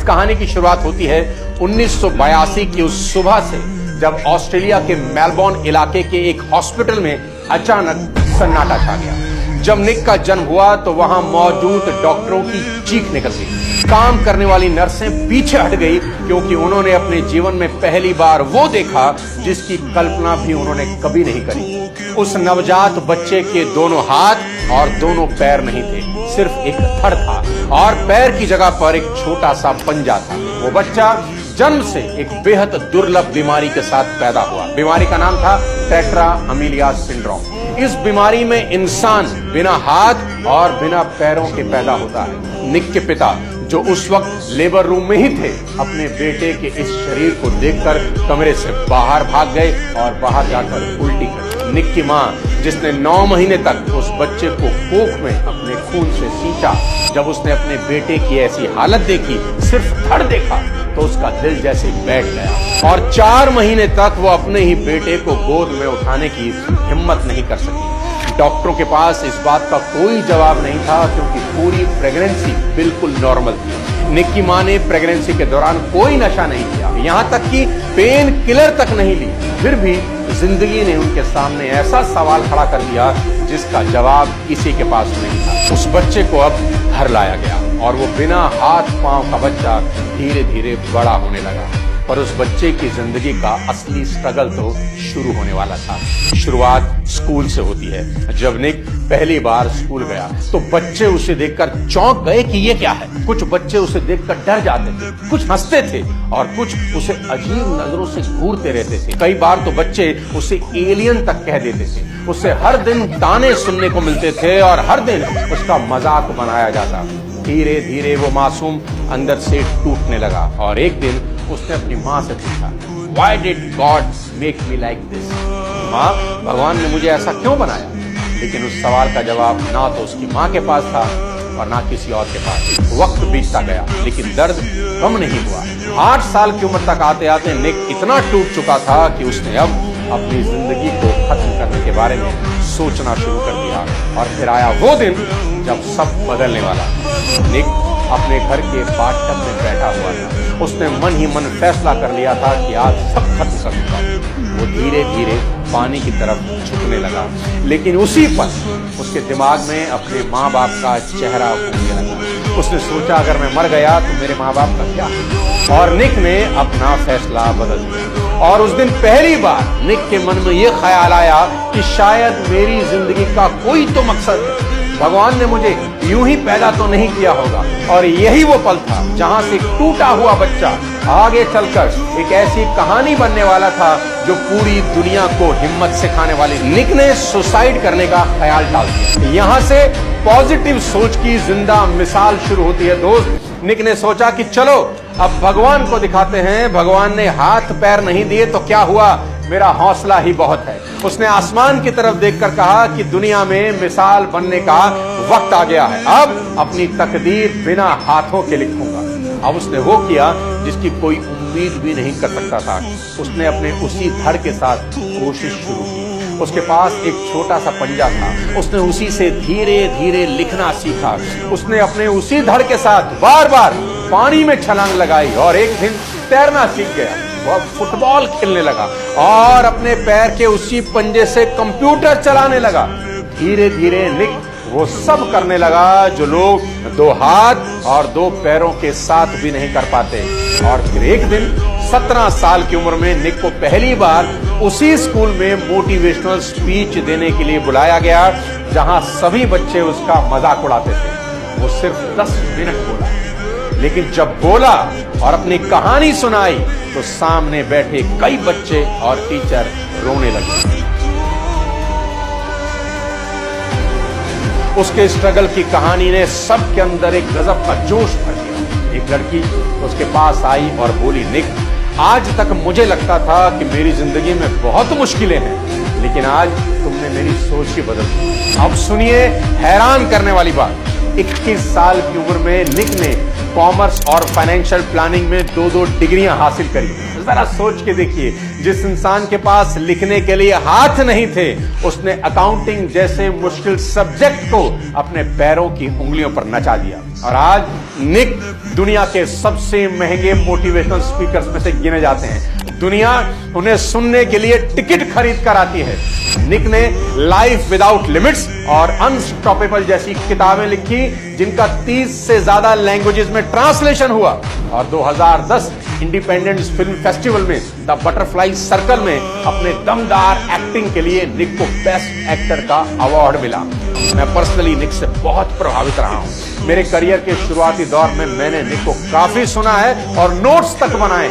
कहानी की शुरुआत होती है 1982 की उस सुबह से, जब ऑस्ट्रेलिया के मेलबोर्न इलाके के एक हॉस्पिटल में अचानक सन्नाटा छा गया। जब निक का जन्म हुआ तो वहां मौजूद डॉक्टरों की चीख निकल गई। काम करने वाली नर्सें पीछे हट गई, क्योंकि उन्होंने अपने जीवन में पहली बार वो देखा जिसकी कल्पना भी उन्होंने कभी नहीं करी। उस नवजात बच्चे के दोनों हाथ और दोनों पैर नहीं थे, सिर्फ एक धड़ था और पैर की जगह पर एक छोटा सा पंजा था। वो बच्चा जन्म से एक बेहद दुर्लभ बीमारी के साथ पैदा हुआ। बीमारी का नाम था टेट्रा अमीलिया सिंड्रोम। इस बीमारी में इंसान बिना हाथ और बिना पैरों के पैदा होता है। निक के पिता, जो उस वक्त लेबर रूम में ही थे, अपने बेटे के इस शरीर को देखकर कमरे से बाहर भाग गए और बाहर जाकर उल्टी कर दी। निक की मां, जिसने 9 महीने तक उस बच्चे को कोख में अपने खून से सींचा, जब उसने अपने बेटे की ऐसी हालत देखी, सिर्फ धड़ देखा, तो उसका दिल जैसे बैठ गया और 4 महीने तक वो अपने ही बेटे को गोद में उठाने की हिम्मत नहीं कर सकी। डॉक्टरों के पास इस बात का कोई जवाब नहीं था, क्योंकि पूरी प्रेगनेंसी बिल्कुल नॉर्मल थी। निक की मां ने प्रेगनेंसी के दौरान कोई नशा नहीं किया, यहाँ तक कि पेन किलर तक नहीं ली। फिर भी जिंदगी ने उनके सामने ऐसा सवाल खड़ा कर दिया जिसका जवाब किसी के पास नहीं था। उस बच्चे को अब घर लाया गया और वो बिना हाथ पांव का बच्चा धीरे धीरे बड़ा होने लगा। पर उस बच्चे की जिंदगी का असली स्ट्रगल तो शुरू होने वाला था। शुरुआत स्कूल से होती है। जब निक पहली बार स्कूल गया तो बच्चे उसे देखकर चौंक गए कि ये क्या है। कुछ बच्चे उसे देखकर डर जाते थे, कुछ हंसते थे और कुछ उसे अजीब नजरों से घूरते रहते थे। कई बार तो बच्चे उसे एलियन तक कह देते थे। उसे हर दिन ताने सुनने को मिलते थे और हर दिन उसका मजाक बनाया जाता। धीरे धीरे वो मासूम अंदर से टूटने लगा और एक दिन उसने अपनी माँ से पूछा, Why did God make me like this? माँ, भगवान ने मुझे ऐसा क्यों बनाया? लेकिन उस सवाल का जवाब ना तो उसकी माँ के पास था और ना किसी और के पास। वक्त बीतता गया लेकिन दर्द कम नहीं हुआ। 8 साल की उम्र तक आते आते निक इतना टूट चुका था कि उसने अब अपनी जिंदगी को खत्म करने के बारे में सोचना शुरू कर दिया। और फिर आया वो दिन जब सब बदलने वाला। निक अपने घर के बाथटब में बैठा हुआ था। उसने मन ही मन फैसला कर लिया था कि आज सब खत्म कर दूंगा। वो धीरे धीरे पानी की तरफ झुकने लगा, लेकिन उसी पल उसके दिमाग में अपने माँ बाप का चेहरा घूमने लगा। उसने सोचा, अगर मैं मर गया तो मेरे माँ बाप का क्या? और निक ने अपना फैसला बदल दिया और उस दिन पहली बार निक के मन में यह ख्याल आया कि शायद मेरी जिंदगी का कोई तो मकसद है। भगवान ने मुझे यूं ही पैदा तो नहीं किया होगा। और यही वो पल था जहां से टूटा हुआ बच्चा आगे चलकर एक ऐसी कहानी बनने वाला था जो पूरी दुनिया को हिम्मत सिखाने वाली। निक ने सुसाइड करने का ख्याल डाल दिया। यहां से पॉजिटिव सोच की जिंदा मिसाल शुरू होती है दोस्त। निक ने सोचा कि चलो अब भगवान को दिखाते हैं। भगवान ने हाथ पैर नहीं दिए तो क्या हुआ, मेरा हौसला ही बहुत है। उसने आसमान की तरफ देखकर कहा कि दुनिया में मिसाल बनने का वक्त आ गया है। अब अपनी तकदीर बिना हाथों के लिखूंगा। अब उसने वो किया जिसकी कोई उम्मीद भी नहीं कर सकता था। उसने अपने उसी धड़ के साथ कोशिश शुरू की। उसके पास एक छोटा सा पंजा था। उसने उसी से धीरे धीरे लिखना सीखा। उसने अपने उसी धड़ के साथ बार बार पानी में छलांग लगाई और एक दिन तैरना सीख गया। वह फुटबॉल खेलने लगा और अपने पैर के उसी पंजे से कंप्यूटर चलाने लगा। धीरे धीरे निक वो सब करने लगा जो लोग 2 हाथ और 2 पैरों के साथ भी नहीं कर पाते। और फिर एक दिन 17 साल की उम्र में निक को पहली बार उसी स्कूल में मोटिवेशनल स्पीच देने के लिए बुलाया गया, जहां सभी बच्चे उसका मजाक उड़ाते थे। वो सिर्फ 10 मिनट बोला, लेकिन जब बोला और अपनी कहानी सुनाई तो सामने बैठे कई बच्चे और टीचर रोने लगे। उसके स्ट्रगल की कहानी ने सबके अंदर एक गजब का जोश भर दिया। एक लड़की उसके पास आई और बोली, निक, आज तक मुझे लगता था कि मेरी जिंदगी में बहुत मुश्किलें हैं, लेकिन आज तुमने मेरी सोच ही बदल दी। अब सुनिए हैरान करने वाली बात। 21 साल की उम्र में निक ने कॉमर्स और फाइनेंशियल प्लानिंग में 2-2 डिग्रियां हासिल करी। जरा सोच के देखिए, जिस इंसान के पास लिखने के लिए हाथ नहीं थे, उसने अकाउंटिंग जैसे मुश्किल सब्जेक्ट को अपने पैरों की उंगलियों पर नचा दिया। और आज निक दुनिया के सबसे महंगे मोटिवेशनल स्पीकर्स में से गिने जाते हैं। दुनिया उन्हें सुनने के लिए टिकट खरीद कर आती है। निक ने लाइफ विदाउट लिमिट्स और अनस्टॉपेबल जैसी किताबें लिखी, जिनका 30 से ज्यादा लैंग्वेजेस में ट्रांसलेशन हुआ। और 2010 इंडिपेंडेंस फिल्म फेस्टिवल में द बटरफ्लाई सर्कल में अपने दमदार एक्टिंग के लिए निक को बेस्ट एक्टर का अवार्ड मिला। मैं पर्सनली निक से बहुत प्रभावित रहा हूं। मेरे करियर के शुरुआती दौर में मैंने निक को काफी सुना है और नोट्स तक बनाए।